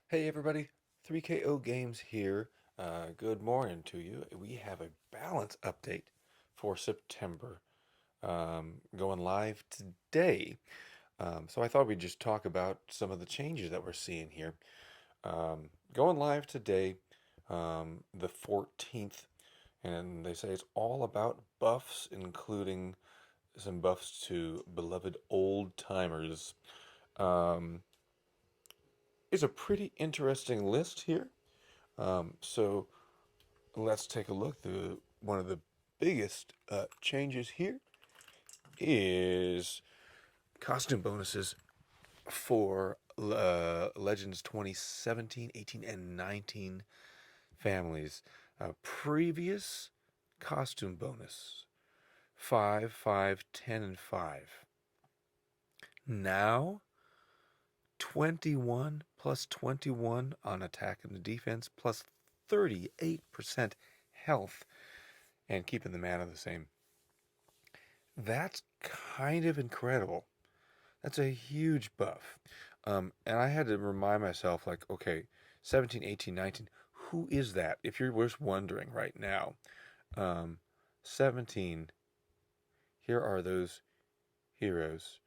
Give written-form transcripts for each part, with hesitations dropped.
Hey everybody, 3KO Games here. Good morning to you. We have a balance update for September going live today. So I thought we'd just talk about some of the changes that we're seeing here. Going live today, the 14th, and they say it's all about buffs, including some buffs to beloved old timers. Um, it's a pretty interesting list here. So let's take a look. One of the biggest changes here is costume bonuses for Legends 2017, 18, and 19 families. Previous costume bonus 5, 5, 10, and 5. Now 21 plus 21 on attack and defense plus 38% health and keeping the mana the same. That's kind of incredible. That's a huge buff. And I had to remind myself, like, okay, 17, 18, 19, who is that? If you're just wondering right now, um, 17, here are those heroes.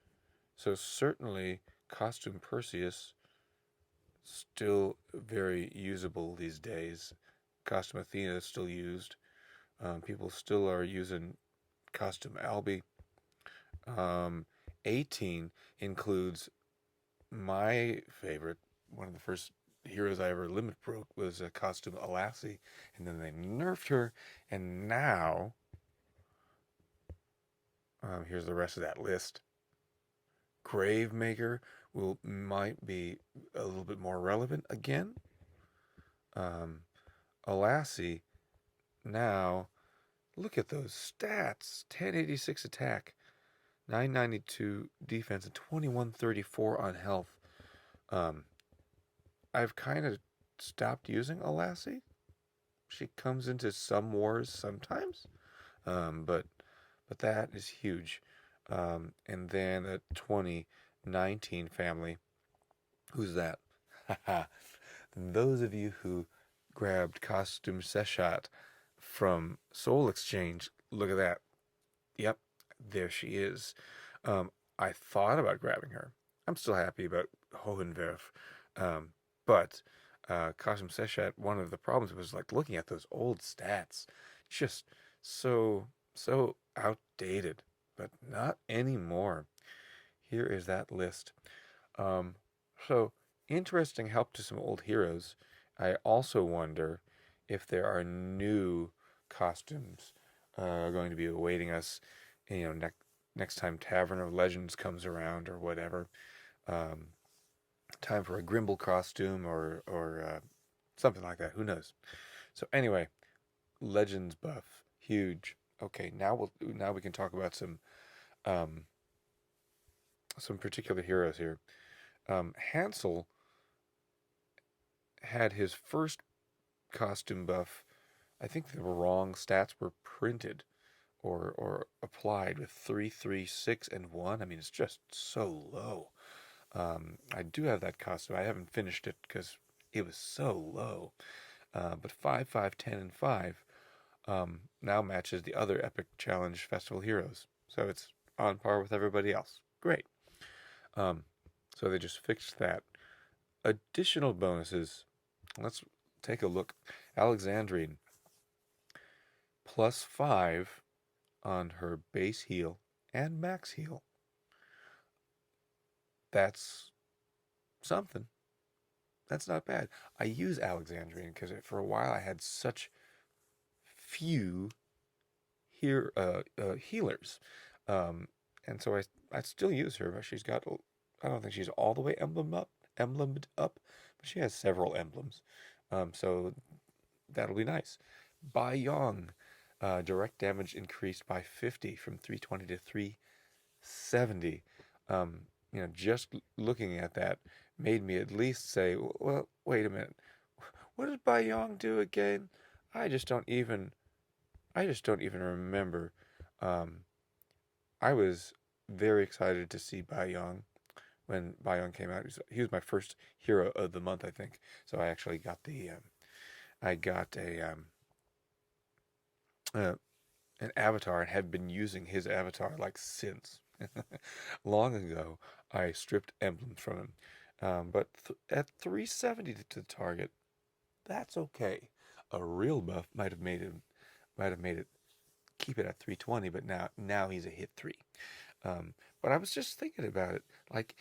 So certainly, Costume Perseus, still very usable these days. Costume Athena is still used. People still are using Costume Albi. Um, 18 includes my favorite, one of the first heroes I ever limit broke was a costume Alassie, and then they nerfed her, and now here's the rest of that list. Gravemaker might be a little bit more relevant again. Um, Alassie now look at those stats: 1086 attack, 992 defense, and 2134 on health. Um, I've kind of stopped using Alassie. She comes into some wars sometimes, um, but but that is huge. And then a 2019 family. Who's that? Those of you who grabbed Costume Seshat from Soul Exchange, look at that. Yep, there she is. Um, I thought about grabbing her. I'm still happy about Hohenwerf. But Kasim Seshat, one of the problems was like looking at those old stats, just so outdated, but not anymore. Here is that list. Um, so interesting help to some old heroes. I also wonder if there are new costumes going to be awaiting us, next time Tavern of Legends comes around or whatever. Um, Time for a Grimble costume or something like that. Who knows? So anyway, Legends buff, huge. Okay, now we can talk about um, some particular heroes here. Hansel had his first costume buff. I think the wrong stats were printed or applied with 3, 3, 6, and 1. I mean, it's just so low. I do have that costume. I haven't finished it because it was so low. But 5, 5, 10, and 5 now matches the other Epic Challenge Festival heroes. So it's on par with everybody else. Great. Um, so they just fixed that. Additional bonuses. Let's take a look. Alexandrine, +5 on her base heal and max heal. That's something. That's not bad. I use Alexandrine because for a while I had such few healers, um, and so I still use her. But she's got, I don't think she's all the way emblemed up, but she has several emblems. So that'll be nice. Bai Yong, direct damage increased by 50 from 320 to 370. Um, just looking at that made me at least say, well, wait a minute. What did Bai Yong do again? I just don't even I just don't even remember. Um, I was very excited to see Bai Yong when Bion came out. He was my first hero of the month, I think. So I actually got I got uh, an avatar and have been using his avatar like since. Long ago, I stripped emblems from him. But at 370 to the target, that's okay. A real buff might have made it keep it at 320, but now he's a hit three. But I was just thinking about it, like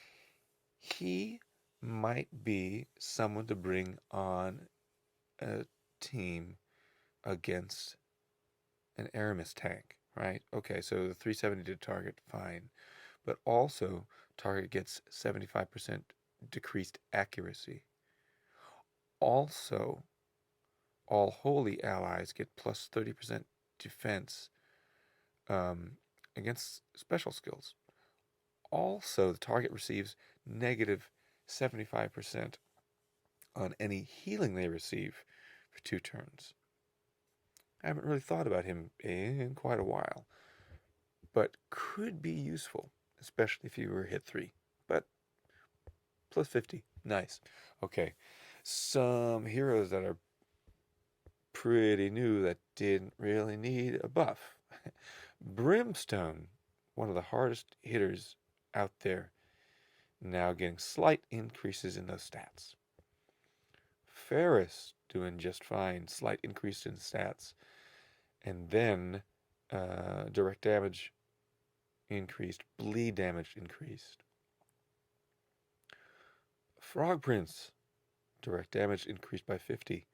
he might be someone to bring on a team against an Aramis tank, right? Okay, so the 370 to target, fine. But also, target gets 75% decreased accuracy. Also, all holy allies get plus 30% defense um, against special skills. Also, the target receives negative 75% on any healing they receive for 2 turns. I haven't really thought about him in quite a while, but could be useful, especially if you were hit 3. But plus 50, nice. Okay, some heroes that are pretty new that didn't really need a buff. Brimstone, one of the hardest hitters out there, now getting slight increases in those stats. Ferris doing just fine, slight increase in stats. And then direct damage increased, bleed damage increased. Frog Prince, direct damage increased by 50.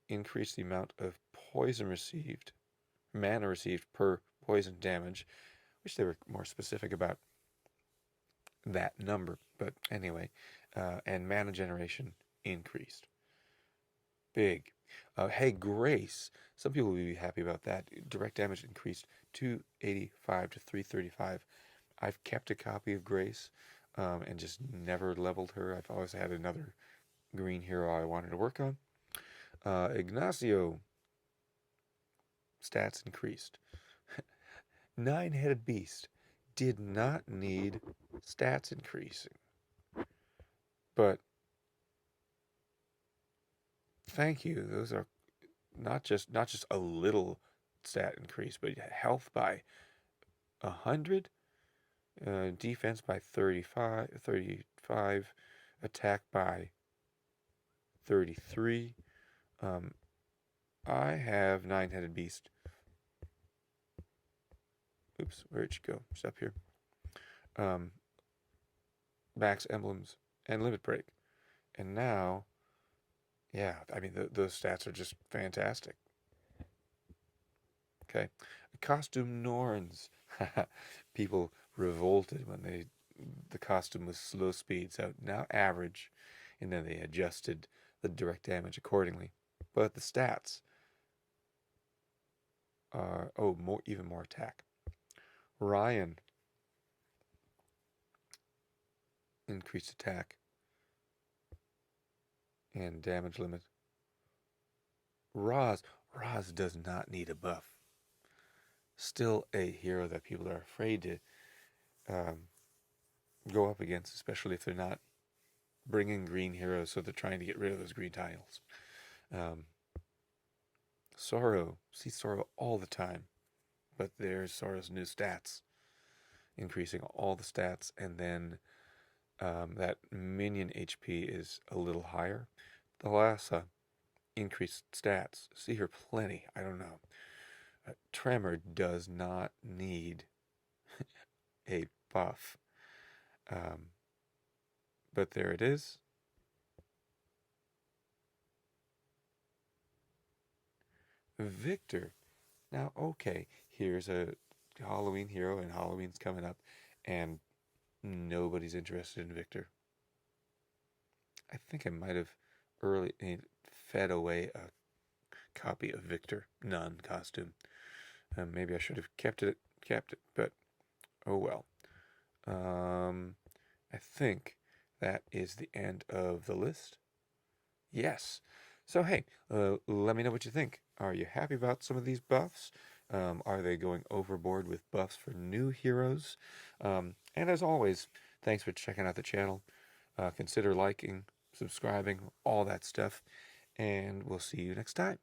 Increased the amount of poison received, mana received per poison damage. Wish they were more specific about that number, but anyway. And mana generation increased. Big. Hey, Grace. Some people will be happy about that. Direct damage increased 285 to 335. I've kept a copy of Grace and just never leveled her. I've always had another green hero I wanted to work on. Ignacio. Stats increased. Nine-headed beast did not need stats increasing. But thank you. Those are not just a little stat increase, but health by 100, defense by 35, attack by 33. I have nine-headed beast. Oops, where'd you go? It's up here. Max emblems and limit break, and now, yeah, I mean those stats are just fantastic. Okay, costume Norns. People revolted when the costume was slow speed, so now average, and then they adjusted the direct damage accordingly. But the stats are even more attack. Ryan increased attack and damage limit. Roz does not need a buff. Still a hero that people are afraid to go up against, especially if they're not bringing green heroes, so they're trying to get rid of those green tiles. Sorrow, see Sorrow all the time, but there's Sorrow's new stats, increasing all the stats, and then that minion HP is a little higher. Thalassa, increased stats. See her plenty. I don't know. Tremor does not need a buff. But there it is. Victor. Now, okay, here's a Halloween hero, and Halloween's coming up, and nobody's interested in Victor. I think I might have fed away a copy of Victor Nun costume. Maybe I should have kept it, but oh well. I think that is the end of the list. Yes. So hey, let me know what you think. Are you happy about some of these buffs? Are they going overboard with buffs for new heroes? And as always, Thanks for checking out the channel. Consider liking, subscribing, all that stuff. And we'll see you next time.